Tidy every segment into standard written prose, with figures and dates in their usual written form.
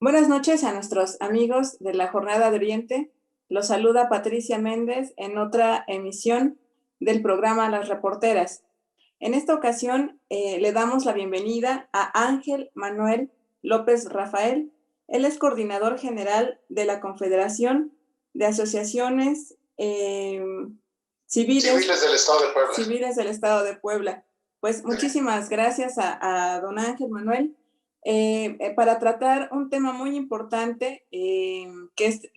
Buenas noches a nuestros amigos de la Jornada de Oriente. Los saluda Patricia Méndez en otra emisión del programa Las Reporteras. En esta ocasión le damos la bienvenida a Ángel Manuel López Rafael. Él es coordinador general de la Confederación de Asociaciones Civiles del Estado de Puebla. Civiles del Estado de Puebla. Pues muchísimas gracias a don Ángel Manuel. Para tratar un tema muy importante que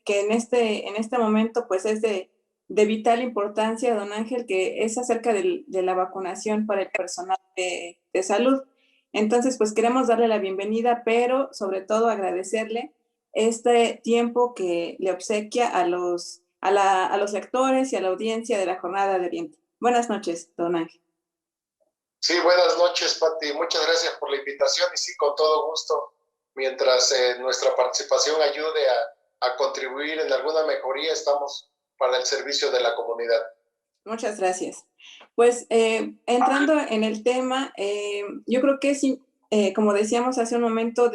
en este momento pues es de vital importancia, don Ángel, que es acerca de la vacunación para el personal de salud. Entonces, pues queremos darle la bienvenida, pero sobre todo agradecerle este tiempo que le obsequia a los lectores y a la audiencia de la Jornada de Oriente. Buenas noches, don Ángel. Sí, buenas noches, Pati. Muchas gracias por la invitación y sí, con todo gusto, mientras nuestra participación ayude a contribuir en alguna mejoría, estamos para el servicio de la comunidad. Muchas gracias. Pues entrando en el tema, yo creo que es, como decíamos hace un momento,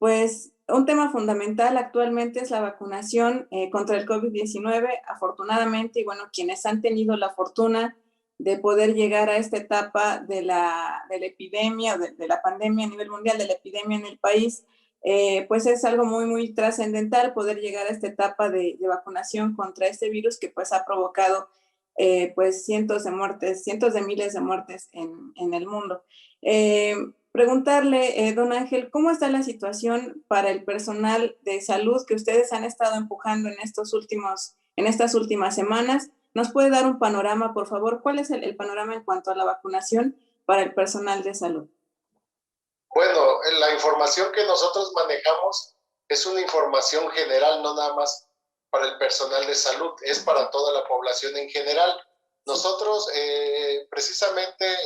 pues un tema fundamental actualmente es la vacunación contra el COVID-19. Afortunadamente, y bueno, quienes han tenido la fortuna de poder llegar a esta etapa de la epidemia, de la pandemia a nivel mundial, de la epidemia en el país, pues es algo muy, muy trascendental poder llegar a esta etapa de vacunación contra este virus que pues ha provocado pues cientos de muertes, cientos de miles de muertes en el mundo. Preguntarle, don Ángel, ¿cómo está la situación para el personal de salud que ustedes han estado empujando en estas últimas semanas? ¿Nos puede dar un panorama, por favor? ¿Cuál es el panorama en cuanto a la vacunación para el personal de salud? Bueno, la información que nosotros manejamos es una información general, no nada más para el personal de salud, es para toda la población en general. Nosotros precisamente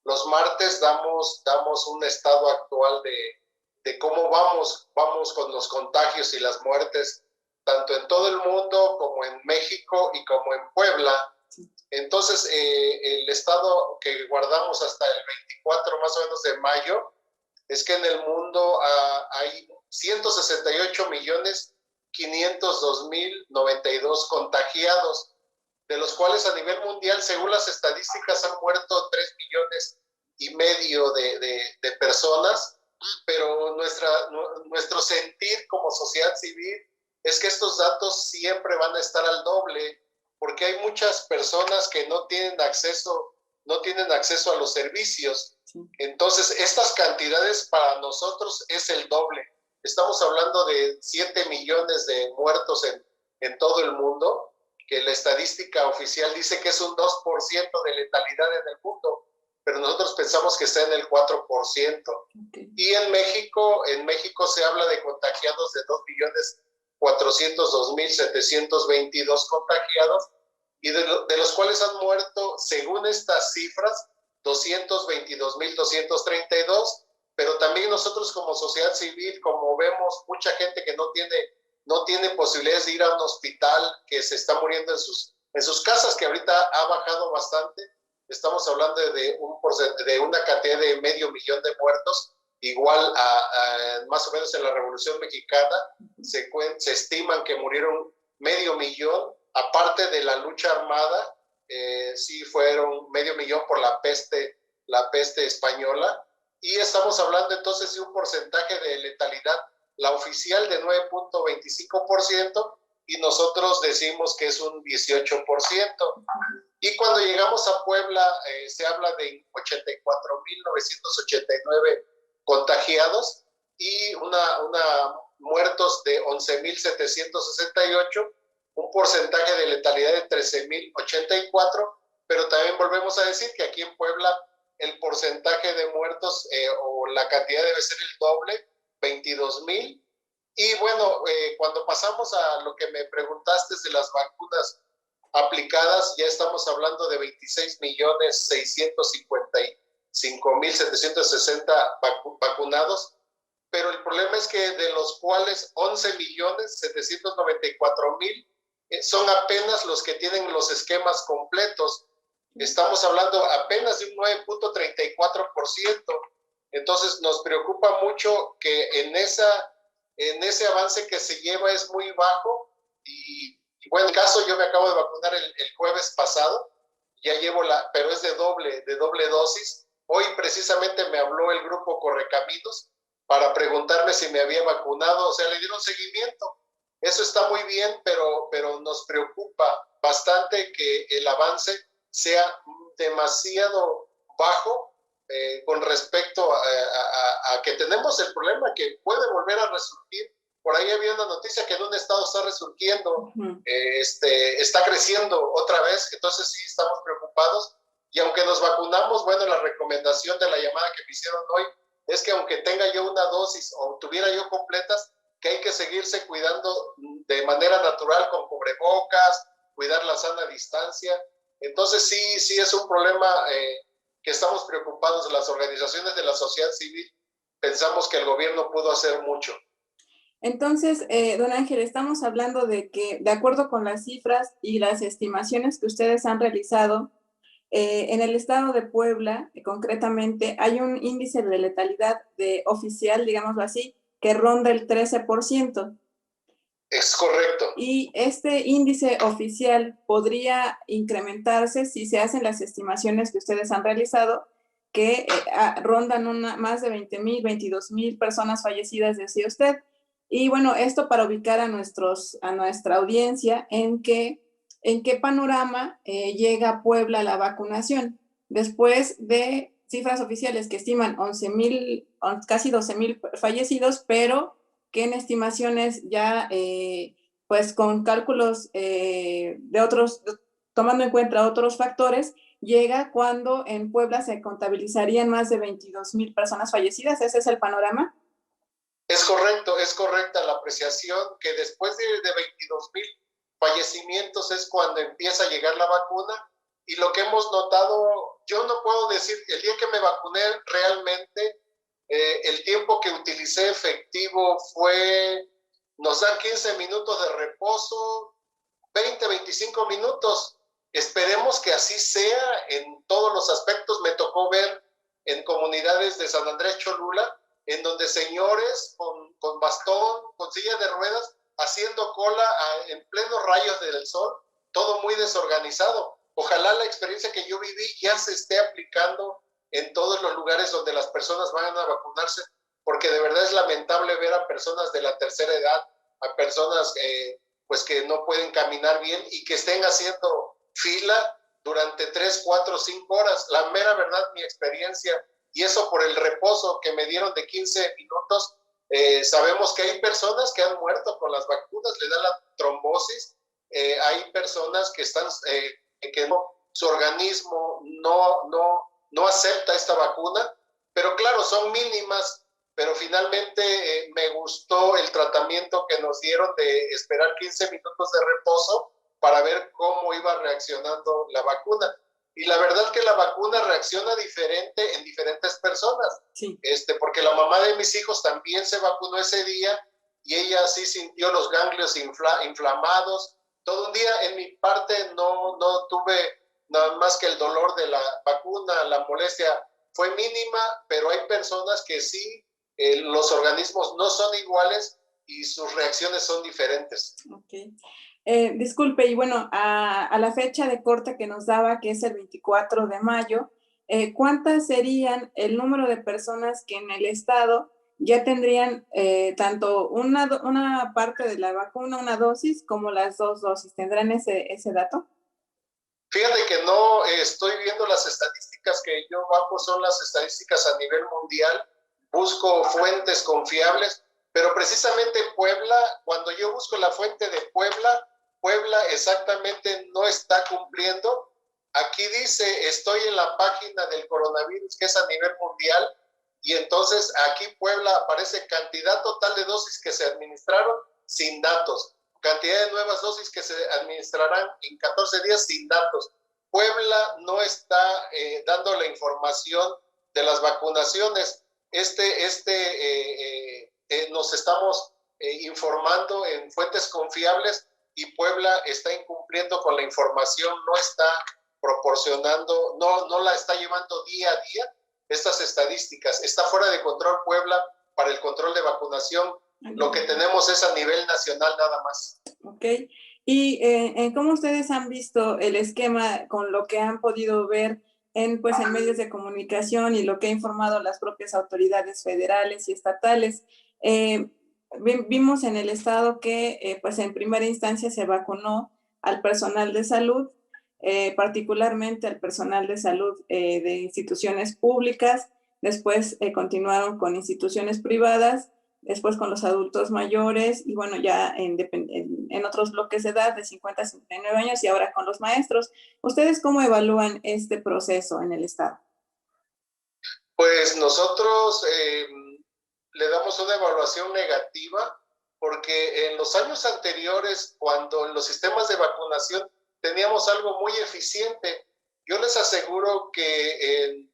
los martes damos un estado actual de cómo vamos con los contagios y las muertes, tanto en todo el mundo como en México y como en Puebla. Entonces, el estado que guardamos hasta el 24 más o menos de mayo es que en el mundo hay 168.502.092 contagiados, de los cuales a nivel mundial, según las estadísticas, han muerto 3,5 millones de personas, pero nuestro sentir como sociedad civil es que estos datos siempre van a estar al doble, porque hay muchas personas que no tienen acceso a los servicios. Entonces, estas cantidades para nosotros es el doble. Estamos hablando de 7 millones de muertos en todo el mundo, que la estadística oficial dice que es un 2% de letalidad en el mundo, pero nosotros pensamos que está en el 4%. Okay. Y en México se habla de contagiados de 2.402.722 contagiados, y de los cuales han muerto, según estas cifras, 222.232, pero también nosotros como sociedad civil, como vemos mucha gente que no tiene posibilidades de ir a un hospital, que se está muriendo en sus casas, que ahorita ha bajado bastante. Estamos hablando de una cantidad de 500,000 de muertos, igual más o menos en la Revolución Mexicana, se estiman que murieron 500,000, aparte de la lucha armada, sí fueron 500,000 por la peste española, y estamos hablando entonces de un porcentaje de letalidad, la oficial de 9.25%, y nosotros decimos que es un 18%. Y cuando llegamos a Puebla, se habla de 84.989 contagiados y muertos de 11.768, un porcentaje de letalidad de 13.084, pero también volvemos a decir que aquí en Puebla el porcentaje de muertos o la cantidad debe ser el doble, 22,000. Y bueno, cuando pasamos a lo que me preguntaste de las vacunas aplicadas, ya estamos hablando de 26.655.760 vacunados, pero el problema es que de los cuales 11.794.000 son apenas los que tienen los esquemas completos. Estamos hablando apenas de un 9.34%. Entonces nos preocupa mucho que en esa en ese avance que se lleva es muy bajo y bueno, en caso yo me acabo de vacunar el jueves pasado, ya llevo pero es de doble dosis. Hoy precisamente me habló el grupo Correcaminos para preguntarme si me había vacunado, o sea, le dieron seguimiento. Eso está muy bien, pero nos preocupa bastante que el avance sea demasiado bajo con respecto a que tenemos el problema que puede volver a resurgir. Por ahí había una noticia que en un estado está resurgiendo, está creciendo otra vez, entonces sí estamos preocupados. Y aunque nos vacunamos, bueno, la recomendación de la llamada que me hicieron hoy es que aunque tenga yo una dosis o tuviera yo completas, que hay que seguirse cuidando de manera natural con cubrebocas, cuidar la sana distancia. Entonces sí es un problema que estamos preocupados. Las organizaciones de la sociedad civil pensamos que el gobierno pudo hacer mucho. Entonces, don Ángel, estamos hablando de que, de acuerdo con las cifras y las estimaciones que ustedes han realizado, en el estado de Puebla, concretamente, hay un índice de letalidad oficial, digámoslo así, que ronda el 13%. Es correcto. Y este índice oficial podría incrementarse si se hacen las estimaciones que ustedes han realizado, que rondan más de 20,000, 22,000 personas fallecidas, decía usted. Y bueno, esto para ubicar a nuestra audiencia en qué panorama llega Puebla la vacunación. Después de cifras oficiales que estiman 11,000, casi 12,000 fallecidos, pero que en estimaciones ya, pues con cálculos de otros, tomando en cuenta otros factores, llega cuando en Puebla se contabilizarían más de 22,000 personas fallecidas. ¿Ese es el panorama? Es correcta la apreciación que después de 22,000 fallecimientos es cuando empieza a llegar la vacuna. Y lo que hemos notado, yo no puedo decir, el día que me vacuné realmente, el tiempo que utilicé efectivo nos dan 15 minutos de reposo, 20, 25 minutos. Esperemos que así sea en todos los aspectos. Me tocó ver en comunidades de San Andrés Cholula, en donde señores con bastón, con silla de ruedas, haciendo cola en plenos rayos del sol, todo muy desorganizado. Ojalá la experiencia que yo viví ya se esté aplicando en todos los lugares donde las personas van a vacunarse, porque de verdad es lamentable ver a personas de la tercera edad, a personas pues que no pueden caminar bien y que estén haciendo fila durante 3, 4, 5 horas. La mera verdad, mi experiencia, y eso por el reposo que me dieron de 15 minutos, sabemos que hay personas que han muerto con las vacunas, le da la trombosis, hay personas que están, que su organismo no acepta esta vacuna, pero claro, son mínimas, pero finalmente me gustó el tratamiento que nos dieron de esperar 15 minutos de reposo para ver cómo iba reaccionando la vacuna. Y la verdad que la vacuna reacciona diferente en diferentes personas. Sí. Porque la mamá de mis hijos también se vacunó ese día y ella sí sintió los ganglios inflamados. Todo un día en mi parte no tuve nada más que el dolor de la vacuna, la molestia fue mínima, pero hay personas que sí, los organismos no son iguales y sus reacciones son diferentes. Okay. Disculpe, y bueno, a la fecha de corte que nos daba, que es el 24 de mayo, ¿cuántas serían el número de personas que en el estado ya tendrían tanto una parte de la vacuna, una dosis, como las 2 dosis? ¿Tendrán ese dato? Fíjate que no estoy viendo las estadísticas que yo bajo, son las estadísticas a nivel mundial, busco fuentes confiables, pero precisamente Puebla, cuando yo busco la fuente de Puebla exactamente no está cumpliendo. Aquí dice, estoy en la página del coronavirus, que es a nivel mundial, y entonces aquí Puebla aparece cantidad total de dosis que se administraron sin datos, cantidad de nuevas dosis que se administrarán en 14 días sin datos. Puebla no está dando la información de las vacunaciones. Nos estamos informando en fuentes confiables y Puebla está incumpliendo con la información, no está proporcionando, no la está llevando día a día estas estadísticas. Está fuera de control Puebla para el control de vacunación. Lo que tenemos es a nivel nacional nada más. Ok. ¿Y cómo ustedes han visto el esquema con lo que han podido ver pues, en medios de comunicación y lo que han informado las propias autoridades federales y estatales? Vimos en el estado que pues en primera instancia se vacunó al personal de salud, particularmente al personal de salud de instituciones públicas, después continuaron con instituciones privadas, después con los adultos mayores y bueno, ya en otros bloques de edad de 50 a 59 años y ahora con los maestros. ¿Ustedes cómo evalúan este proceso en el estado? Pues nosotros le damos una evaluación negativa porque en los años anteriores, cuando en los sistemas de vacunación teníamos algo muy eficiente, yo les aseguro que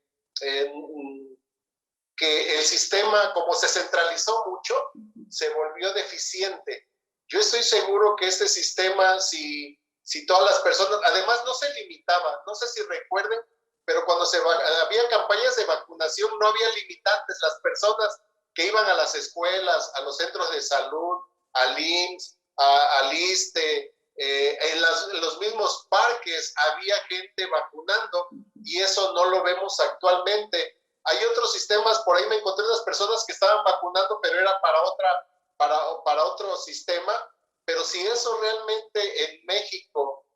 el sistema, como se centralizó mucho, se volvió deficiente. Yo estoy seguro que este sistema, si todas las personas, además no se limitaba, no sé si recuerden, pero cuando había campañas de vacunación no había limitantes. Las personas que iban a las escuelas, a los centros de salud, al IMSS, al ISSSTE, en los mismos parques había gente vacunando y eso no lo vemos actualmente. Hay otros sistemas, por ahí me encontré unas personas que estaban vacunando, pero era para otro sistema. Pero si eso realmente en México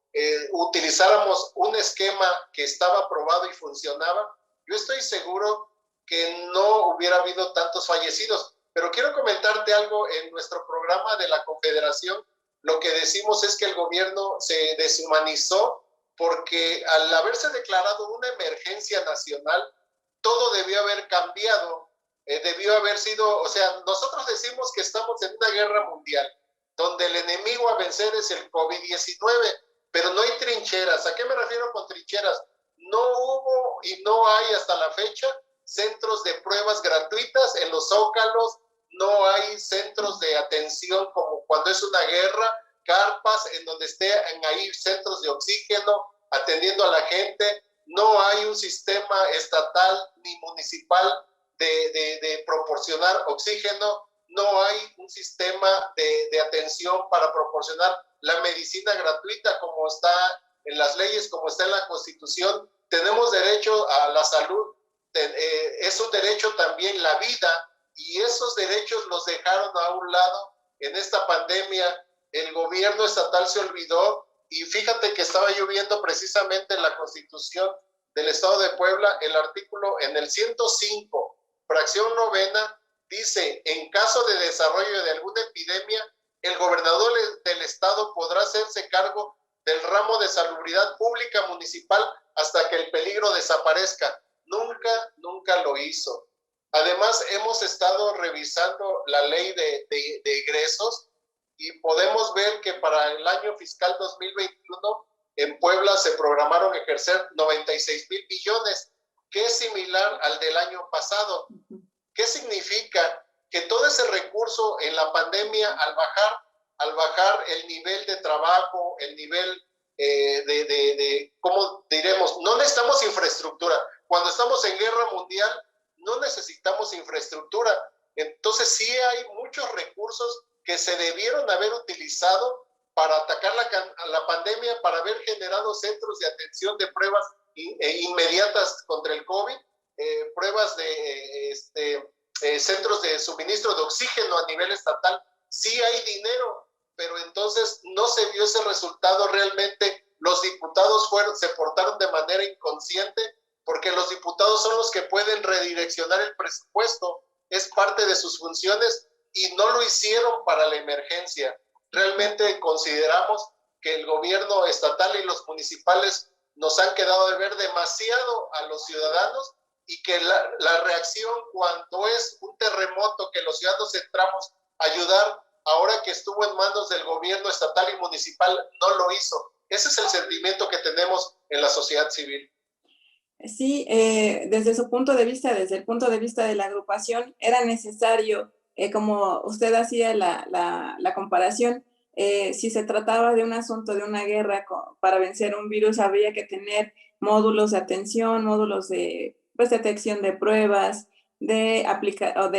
utilizáramos un esquema que estaba aprobado y funcionaba, yo estoy seguro que no hubiera habido tantos fallecidos. Pero quiero comentarte algo. En nuestro programa de la Confederación, lo que decimos es que el gobierno se deshumanizó porque al haberse declarado una emergencia nacional, todo debió haber cambiado, debió haber sido, o sea, nosotros decimos que estamos en una guerra mundial, donde el enemigo a vencer es el COVID-19, pero no hay trincheras. ¿A qué me refiero con trincheras? No hubo y no hay hasta la fecha centros de pruebas gratuitas en los zócalos, no hay centros de atención como cuando es una guerra, carpas en donde estén ahí centros de oxígeno atendiendo a la gente. No hay un sistema estatal ni municipal de proporcionar oxígeno, no hay un sistema de atención para proporcionar la medicina gratuita como está en las leyes, como está en la Constitución. Tenemos derecho a la salud, es un derecho también la vida, y esos derechos los dejaron a un lado en esta pandemia. El gobierno estatal se olvidó. Y fíjate que estaba yo viendo precisamente en la Constitución del Estado de Puebla, el artículo en el 105, fracción novena, dice: en caso de desarrollo de alguna epidemia, el gobernador del Estado podrá hacerse cargo del ramo de salubridad pública municipal hasta que el peligro desaparezca. Nunca lo hizo. Además, hemos estado revisando la ley de egresos y podemos ver que para el año fiscal 2021 en Puebla se programaron ejercer 96,000 millones, que es similar al del año pasado. ¿Qué significa? Que todo ese recurso en la pandemia, al bajar el nivel de trabajo, el nivel ¿cómo diremos? No necesitamos infraestructura. Cuando estamos en guerra mundial, no necesitamos infraestructura. Entonces sí hay muchos recursos que se debieron haber utilizado para atacar la pandemia, para haber generado centros de atención de pruebas inmediatas contra el COVID, pruebas de centros de suministro de oxígeno a nivel estatal. Sí hay dinero, pero entonces no se vio ese resultado realmente. Los diputados se portaron de manera inconsciente, porque los diputados son los que pueden redireccionar el presupuesto, es parte de sus funciones, y no lo hicieron para la emergencia. Realmente consideramos que el gobierno estatal y los municipales nos han quedado de ver demasiado a los ciudadanos, y que la reacción cuando es un terremoto, que los ciudadanos entramos a ayudar, ahora que estuvo en manos del gobierno estatal y municipal, no lo hizo. Ese es el sentimiento que tenemos en la sociedad civil. Sí, desde su punto de vista, desde el punto de vista de la agrupación, era necesario, como usted hacía la comparación, si se trataba de un asunto de una guerra para vencer un virus, habría que tener módulos de atención, módulos de pues, detección de pruebas, de aplicar o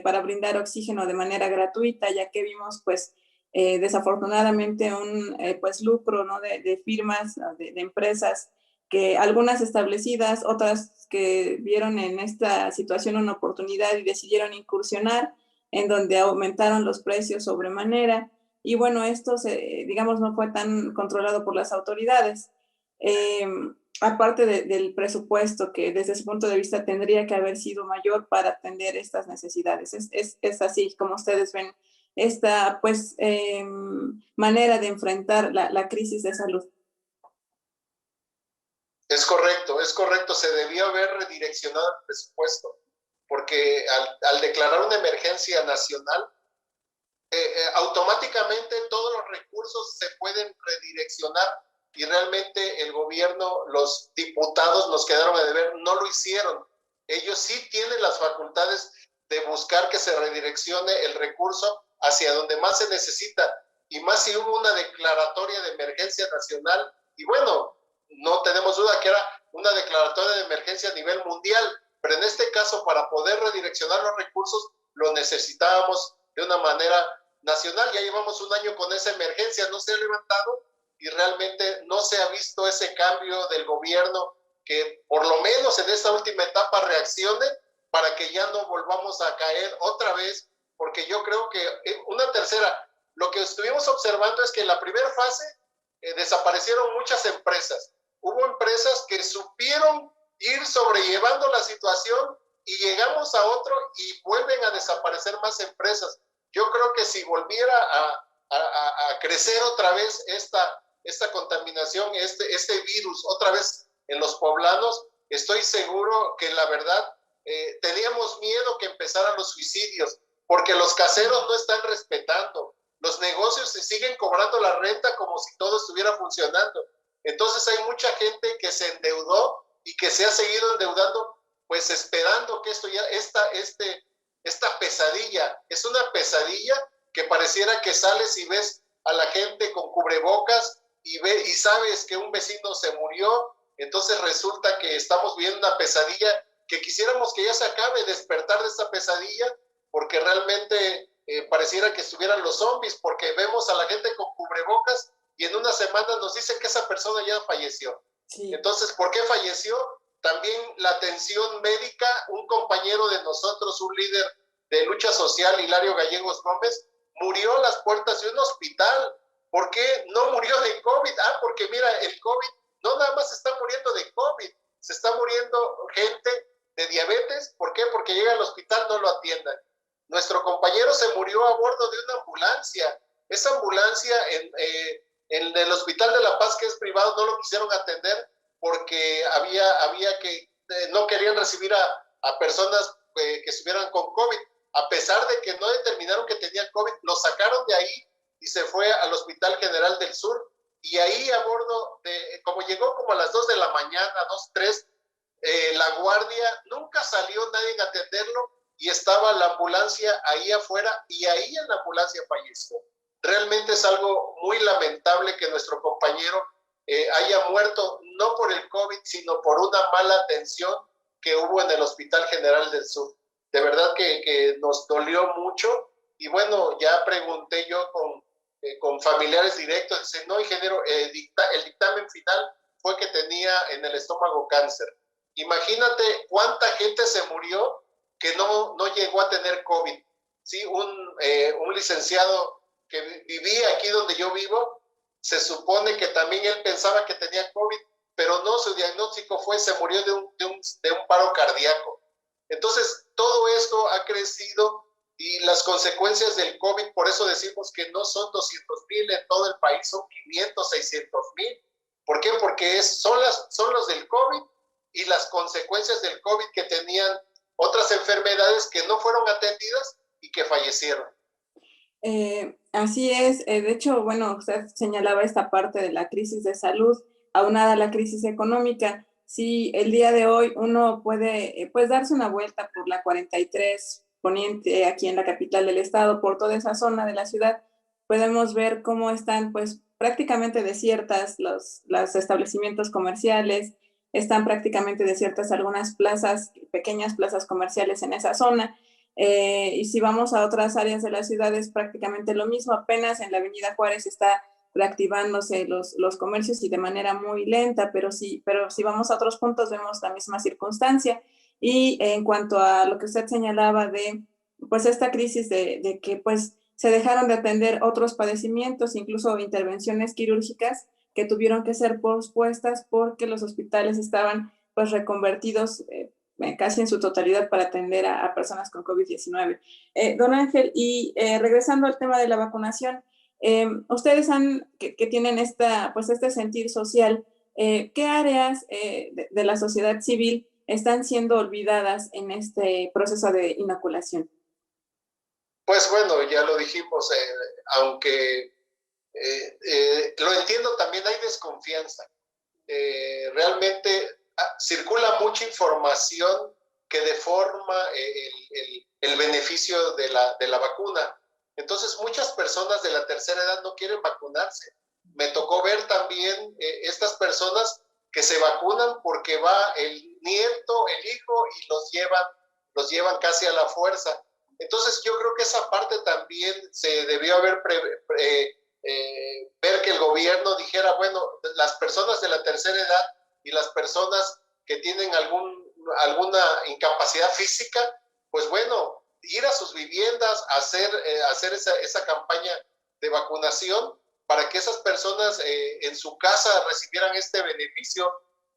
para brindar oxígeno de manera gratuita, ya que vimos pues desafortunadamente un pues lucro, ¿no? de firmas, de empresas, que algunas establecidas, otras que vieron en esta situación una oportunidad y decidieron incursionar, en donde aumentaron los precios sobremanera. Y bueno, esto, digamos, no fue tan controlado por las autoridades. Eh, Aparte del presupuesto que desde su punto de vista tendría que haber sido mayor para atender estas necesidades. Es así como ustedes ven esta pues manera de enfrentar la crisis de salud. Es correcto, se debió haber redireccionado el presupuesto, porque al declarar una emergencia nacional, automáticamente todos los recursos se pueden redireccionar y realmente el gobierno, los diputados nos quedaron a deber, no lo hicieron. Ellos sí tienen las facultades de buscar que se redireccione el recurso hacia donde más se necesita, y más si hubo una declaratoria de emergencia nacional, y bueno, no tenemos duda que era una declaratoria de emergencia a nivel mundial, pero en este caso para poder redireccionar los recursos lo necesitábamos de una manera nacional. Ya llevamos un año con esa emergencia, no se ha levantado y realmente no se ha visto ese cambio del gobierno que por lo menos en esta última etapa reaccione para que ya no volvamos a caer otra vez, porque yo creo que una tercera, lo que estuvimos observando es que en la primera fase desaparecieron muchas empresas. Hubo empresas que supieron ir sobrellevando la situación y llegamos a otro y vuelven a desaparecer más empresas. Yo creo que si volviera a crecer otra vez esta contaminación, este virus otra vez en los poblanos, estoy seguro que la verdad teníamos miedo que empezaran los suicidios, porque los caseros no están respetando, los negocios se siguen cobrando la renta como si todo estuviera funcionando. Entonces hay mucha gente que se endeudó y que se ha seguido endeudando, pues esperando que esto ya, esta pesadilla, es una pesadilla que pareciera que sales y ves a la gente con cubrebocas y sabes que un vecino se murió, entonces resulta que estamos viendo una pesadilla que quisiéramos que ya se acabe, despertar de esta pesadilla, porque realmente pareciera que estuvieran los zombies, porque vemos a la gente con cubrebocas y en una semana nos dicen que esa persona ya falleció. Sí. Entonces, ¿por qué falleció? También la atención médica, un compañero de nosotros, un líder de lucha social, Hilario Gallegos Gómez, murió a las puertas de un hospital. ¿Por qué no murió de COVID? Porque mira, el COVID no nada más se está muriendo de COVID, se está muriendo gente de diabetes. ¿Por qué? Porque llega al hospital, no lo atiendan. Nuestro compañero se murió a bordo de una ambulancia. Esa ambulancia en el Hospital de La Paz, que es privado, no lo quisieron atender porque había que, no querían recibir a personas que estuvieran con COVID. A pesar de que no determinaron que tenía COVID, lo sacaron de ahí y se fue al Hospital General del Sur. Y ahí a bordo, como llegó como a las 2 de la mañana, 2, 3, la guardia, nunca salió nadie a atenderlo y estaba la ambulancia ahí afuera y ahí en la ambulancia falleció. Realmente es algo muy lamentable que nuestro compañero haya muerto, no por el COVID, sino por una mala atención que hubo en el Hospital General del Sur. De verdad que nos dolió mucho y bueno, ya pregunté yo con familiares directos, dicen, no, ingeniero, el dictamen final fue que tenía en el estómago cáncer. Imagínate cuánta gente se murió que no llegó a tener COVID. ¿Sí? Un licenciado que vivía aquí donde yo vivo, se supone que también él pensaba que tenía COVID, pero no, su diagnóstico se murió de un paro cardíaco. Entonces, todo esto ha crecido y las consecuencias del COVID, por eso decimos que no son 200,000 en todo el país, son 500, 600,000. ¿Por qué? Porque son los del COVID y las consecuencias del COVID que tenían otras enfermedades que no fueron atendidas y que fallecieron. Así es. De hecho, bueno, usted señalaba esta parte de la crisis de salud aunada a la crisis económica. Sí, el día de hoy uno puede pues darse una vuelta por la 43 Poniente, aquí en la capital del estado, por toda esa zona de la ciudad, podemos ver cómo están pues prácticamente desiertas los establecimientos comerciales. están prácticamente desiertas algunas plazas, pequeñas plazas comerciales en esa zona. Y si vamos a otras áreas de la ciudad es prácticamente lo mismo, apenas en la Avenida Juárez está reactivándose los comercios y de manera muy lenta, pero si vamos a otros puntos vemos la misma circunstancia. Y en cuanto a lo que usted señalaba de pues esta crisis de que pues se dejaron de atender otros padecimientos, incluso intervenciones quirúrgicas que tuvieron que ser pospuestas porque los hospitales estaban pues reconvertidos casi en su totalidad para atender a personas con COVID-19. Don Ángel, y regresando al tema de la vacunación, ustedes que tienen pues este sentir social, ¿qué áreas de la sociedad civil están siendo olvidadas en este proceso de inoculación? Pues bueno, ya lo dijimos, aunque lo entiendo, también hay desconfianza. Realmente circula mucha información que deforma el beneficio de la vacuna. Entonces, muchas personas de la tercera edad no quieren vacunarse. Me tocó ver también estas personas que se vacunan porque va el nieto, el hijo, y los llevan casi a la fuerza. Entonces, yo creo que esa parte también se debió haber ver que el gobierno dijera, bueno, las personas de la tercera edad y las personas que tienen alguna incapacidad física, pues bueno, ir a sus viviendas, hacer esa campaña de vacunación para que esas personas en su casa recibieran este beneficio.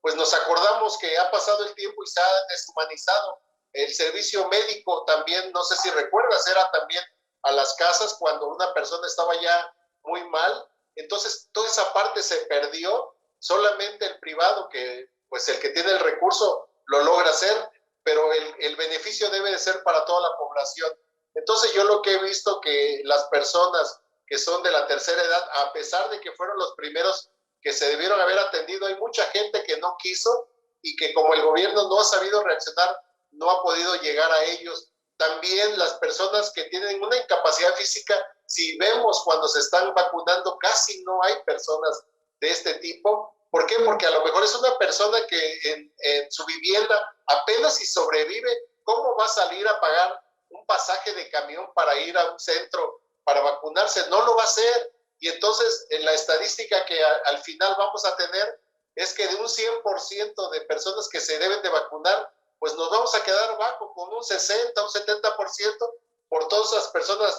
Pues nos acordamos que ha pasado el tiempo y se ha deshumanizado. El servicio médico también, no sé si recuerdas, era también a las casas cuando una persona estaba ya muy mal. Entonces, toda esa parte se perdió. Solamente el privado, que pues el que tiene el recurso, lo logra hacer, pero el beneficio debe de ser para toda la población. Entonces, yo lo que he visto que las personas que son de la tercera edad, a pesar de que fueron los primeros que se debieron haber atendido, hay mucha gente que no quiso y que como el gobierno no ha sabido reaccionar, no ha podido llegar a ellos. También las personas que tienen una incapacidad física, si vemos cuando se están vacunando, casi no hay personas de este tipo. ¿Por qué? Porque a lo mejor es una persona que en su vivienda apenas si sobrevive. ¿Cómo va a salir a pagar un pasaje de camión para ir a un centro para vacunarse? No lo va a hacer. Y entonces en la estadística que al final vamos a tener es que de un 100% de personas que se deben de vacunar, pues nos vamos a quedar bajo con un 60, un 70% por todas las personas,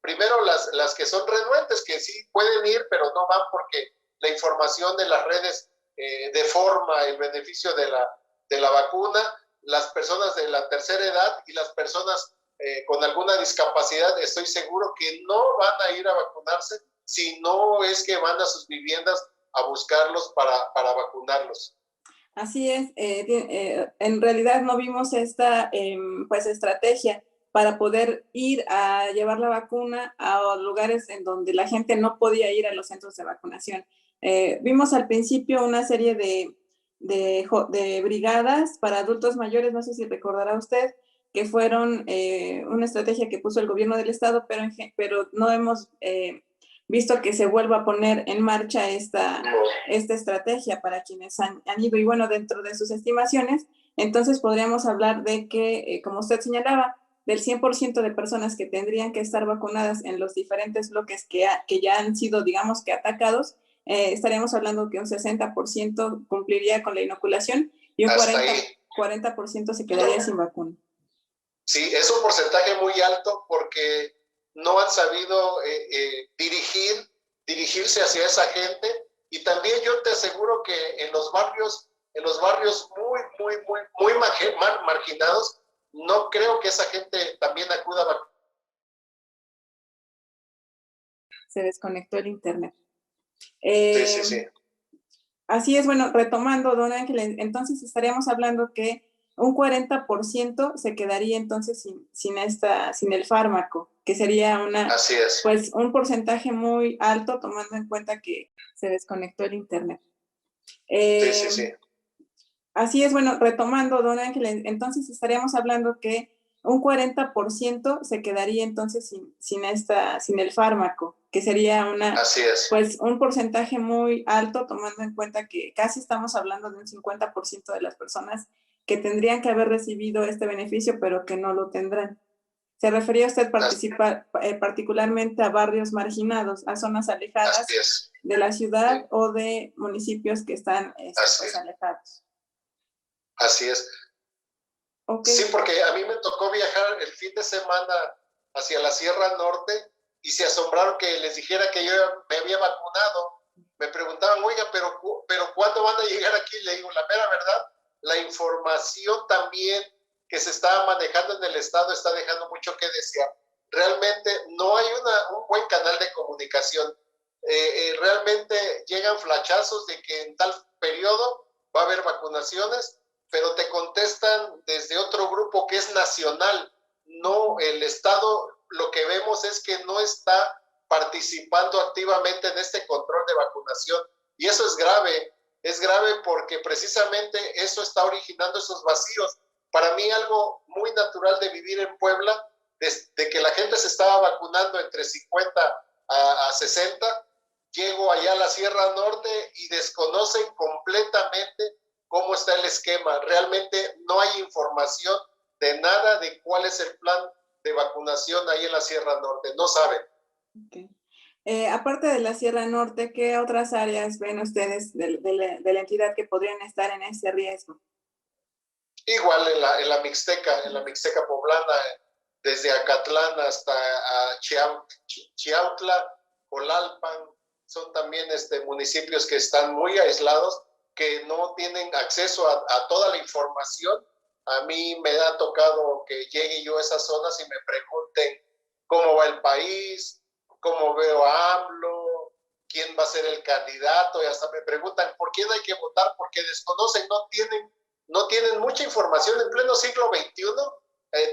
primero las que son renuentes, que sí pueden ir, pero no van porque la información de las redes deforma el beneficio de la vacuna, las personas de la tercera edad y las personas con alguna discapacidad, estoy seguro que no van a ir a vacunarse si no es que van a sus viviendas a buscarlos para vacunarlos. Así es, en realidad no vimos esta pues estrategia para poder ir a llevar la vacuna a lugares en donde la gente no podía ir a los centros de vacunación. Vimos al principio una serie de brigadas para adultos mayores, no sé si recordará usted, que fueron una estrategia que puso el gobierno del estado, pero no hemos visto que se vuelva a poner en marcha esta estrategia para quienes han ido. Y bueno, dentro de sus estimaciones, entonces podríamos hablar de que, como usted señalaba, del 100% de personas que tendrían que estar vacunadas en los diferentes bloques que ya han sido, digamos que atacados, estaríamos hablando que un 60% cumpliría con la inoculación y un 40% se quedaría sin vacuna. Sí, es un porcentaje muy alto porque no han sabido dirigirse hacia esa gente. Y también yo te aseguro que en los barrios muy marginados, no creo que esa gente también acuda a vacunar. Se desconectó el internet. Sí. Así es, bueno, retomando, don Ángel, entonces estaríamos hablando que un 40% se quedaría entonces sin el fármaco, que sería Así es. Pues un porcentaje muy alto tomando en cuenta que se desconectó el internet. Sí. Así es, bueno, retomando, don Ángel, entonces estaríamos hablando que un 40% se quedaría entonces sin el fármaco, que sería Así es. pues un porcentaje muy alto, tomando en cuenta que casi estamos hablando de un 50% de las personas que tendrían que haber recibido este beneficio, pero que no lo tendrán. ¿Se refería usted particularmente a barrios marginados, a zonas alejadas de la ciudad, sí, o de municipios que están pues, alejados? Así es. Okay. Sí, porque a mí me tocó viajar el fin de semana hacia la Sierra Norte y se asombraron que les dijera que yo me había vacunado. Me preguntaban, oiga, pero ¿cuándo van a llegar aquí? Le digo, la mera verdad, la información también que se está manejando en el estado está dejando mucho que desear. Realmente no hay un buen canal de comunicación. Realmente llegan flachazos de que en tal periodo va a haber vacunaciones, pero te contestan desde otro grupo que es nacional. No, el estado, lo que vemos es que no está participando activamente en este control de vacunación. Y eso es grave porque precisamente eso está originando esos vacíos. Para mí algo muy natural de vivir en Puebla, desde que la gente se estaba vacunando entre 50 a 60, llego allá a la Sierra Norte y desconocen completamente cómo está el esquema. Realmente no hay información de nada de cuál es el plan de vacunación ahí en la Sierra Norte. No saben. Okay. Aparte de la Sierra Norte, ¿qué otras áreas ven ustedes de la entidad que podrían estar en ese riesgo? Igual en la Mixteca poblana, desde Acatlán hasta Chiautla, Colalpan, son también municipios que están muy aislados, que no tienen acceso a toda la información. A mí me ha tocado que llegue yo a esas zonas y me pregunten cómo va el país, cómo veo a AMLO, quién va a ser el candidato, y hasta me preguntan por quién hay que votar, porque desconocen, no tienen mucha información. En pleno siglo XXI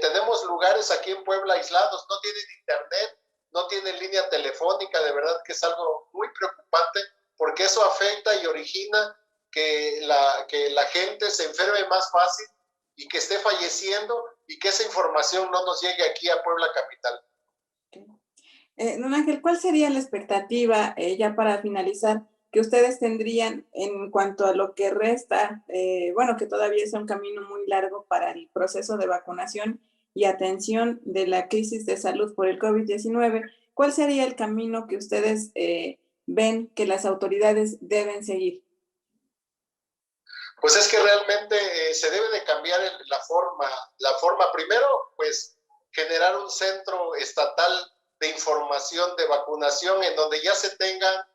tenemos lugares aquí en Puebla aislados, no tienen internet, no tienen línea telefónica. De verdad que es algo muy preocupante, porque eso afecta y origina que la gente se enferme más fácil y que esté falleciendo, y que esa información no nos llegue aquí a Puebla capital. Don Ángel, ¿cuál sería la expectativa, ya para finalizar, que ustedes tendrían en cuanto a lo que resta, bueno, que todavía es un camino muy largo para el proceso de vacunación y atención de la crisis de salud por el COVID-19? ¿Cuál sería el camino que ustedes ven que las autoridades deben seguir? Pues es que realmente se debe de cambiar la forma. Primero, pues, generar un centro estatal de información de vacunación en donde ya se tenga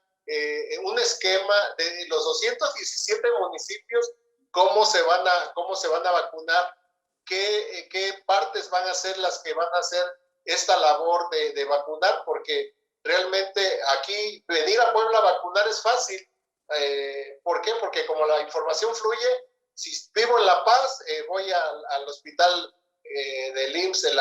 un esquema de los 217 municipios, cómo se van a vacunar, qué partes van a ser las que van a hacer esta labor de vacunar, porque realmente aquí venir a Puebla a vacunar es fácil. ¿Por qué? Porque como la información fluye, si vivo en La Paz, voy al hospital del IMSS,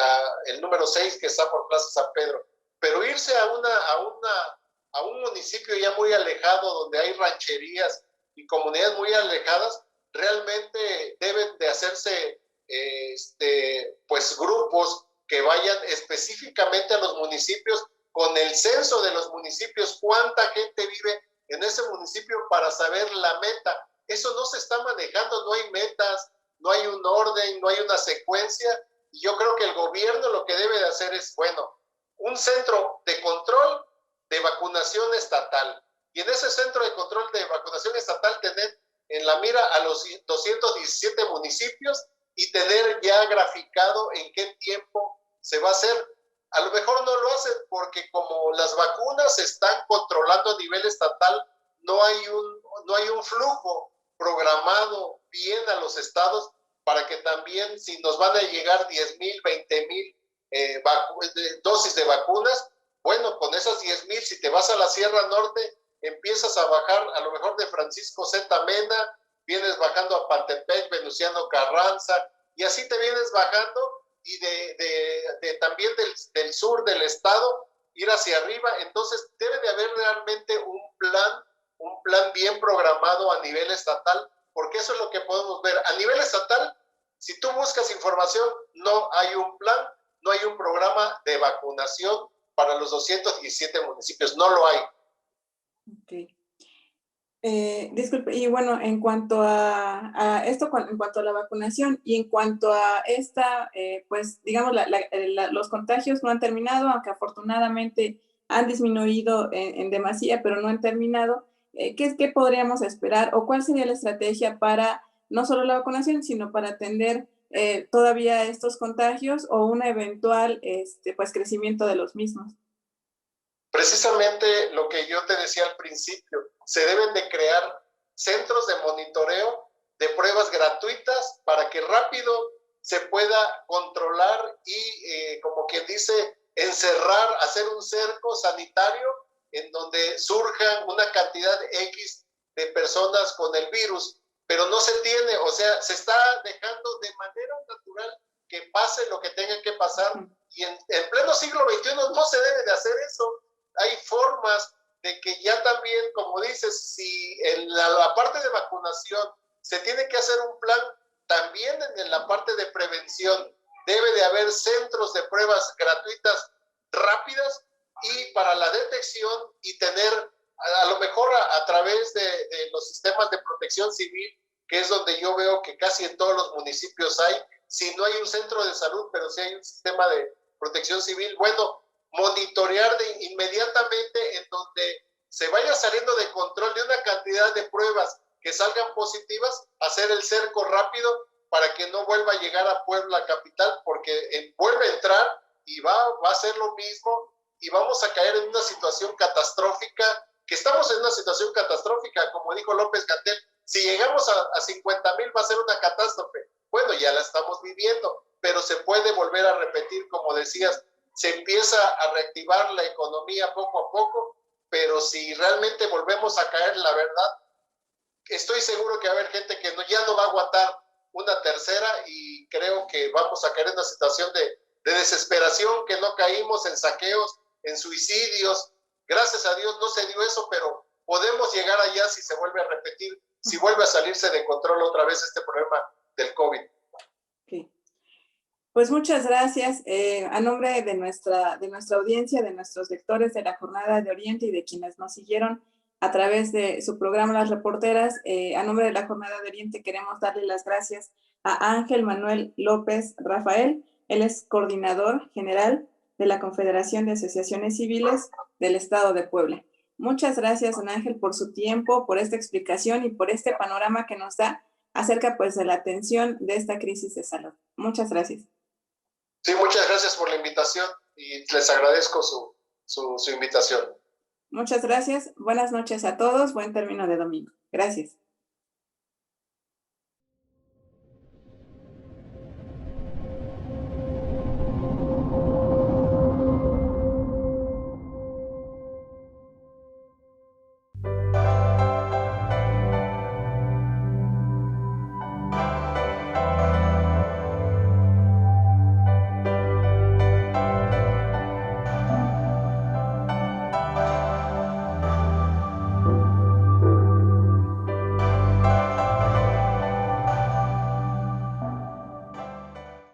el número 6, que está por Plaza San Pedro. Pero irse a un municipio ya muy alejado, donde hay rancherías y comunidades muy alejadas, realmente deben de hacerse pues grupos que vayan específicamente a los municipios, con el censo de los municipios, cuánta gente vive en ese municipio, para saber la meta. Eso no se está manejando, no hay metas, no hay un orden, no hay una secuencia, y yo creo que el gobierno lo que debe de hacer es, bueno, un centro de control de vacunación estatal, y en ese centro de control de vacunación estatal tener en la mira a los 217 municipios y tener ya graficado en qué tiempo se va a hacer. A lo mejor no lo hacen porque como las vacunas se están controlando a nivel estatal, no hay un flujo programado bien a los estados, para que también, si nos van a llegar 10,000, 20,000 dosis de vacunas, bueno, con esas 10,000, si te vas a la Sierra Norte, empiezas a bajar a lo mejor de Francisco Z. Mena, vienes bajando a Pantepec, Venustiano Carranza, y así te vienes bajando, y también del sur del estado, ir hacia arriba. Entonces debe de haber realmente un plan bien programado a nivel estatal, porque eso es lo que podemos ver. A nivel estatal, Si tú buscas información, no hay un plan, no hay un programa de vacunación para los 217 municipios, no lo hay. Ok. Disculpe, y bueno, en cuanto a esto, en cuanto a la vacunación y en cuanto a esta, pues digamos, los contagios no han terminado, aunque afortunadamente han disminuido en demasía, pero no han terminado. ¿Qué podríamos esperar o cuál sería la estrategia para no solo la vacunación, sino para atender todavía estos contagios o un eventual pues, crecimiento de los mismos? Precisamente lo que yo te decía al principio, se deben de crear centros de monitoreo de pruebas gratuitas para que rápido se pueda controlar y, como quien dice, encerrar, hacer un cerco sanitario en donde surjan una cantidad X de personas con el virus, pero no se tiene, o sea, se está dejando de manera natural que pase lo que tenga que pasar, y en pleno siglo XXI no se debe de hacer eso. Hay formas de que ya también, como dices, si en la parte de vacunación se tiene que hacer un plan, también en la parte de prevención debe de haber centros de pruebas gratuitas rápidas y para la detección, y tener a lo mejor a través de los sistemas de protección civil, que es donde yo veo que casi en todos los municipios hay, si no hay un centro de salud, pero sí hay un sistema de protección civil, bueno, monitorear inmediatamente en donde se vaya saliendo de control de una cantidad de pruebas que salgan positivas, hacer el cerco rápido para que no vuelva a llegar a Puebla capital, porque vuelve a entrar y va a ser lo mismo, y vamos a caer en una situación catastrófica, que estamos en una situación catastrófica, como dijo López-Gatell, si llegamos a 50,000 va a ser una catástrofe. Bueno, ya la estamos viviendo, pero se puede volver a repetir, como decías, se empieza a reactivar la economía poco a poco, pero si realmente volvemos a caer, la verdad, estoy seguro que va a haber gente que ya no va a aguantar una tercera, y creo que vamos a caer en una situación de desesperación, que no caímos en saqueos, en suicidios. Gracias a Dios no se dio eso, pero podemos llegar allá si se vuelve a repetir, si vuelve a salirse de control otra vez este problema del COVID. Okay. Pues muchas gracias. A nombre de nuestra audiencia, de nuestros lectores de la Jornada de Oriente y de quienes nos siguieron a través de su programa Las Reporteras, a nombre de la Jornada de Oriente queremos darle las gracias a Ángel Manuel López Rafael. Él es coordinador general de la Confederación de Asociaciones Civiles del Estado de Puebla. Muchas gracias, don Ángel, por su tiempo, por esta explicación y por este panorama que nos da acerca pues de la atención de esta crisis de salud. Muchas gracias. Sí, muchas gracias por la invitación y les agradezco su invitación. Muchas gracias. Buenas noches a todos. Buen término de domingo. Gracias.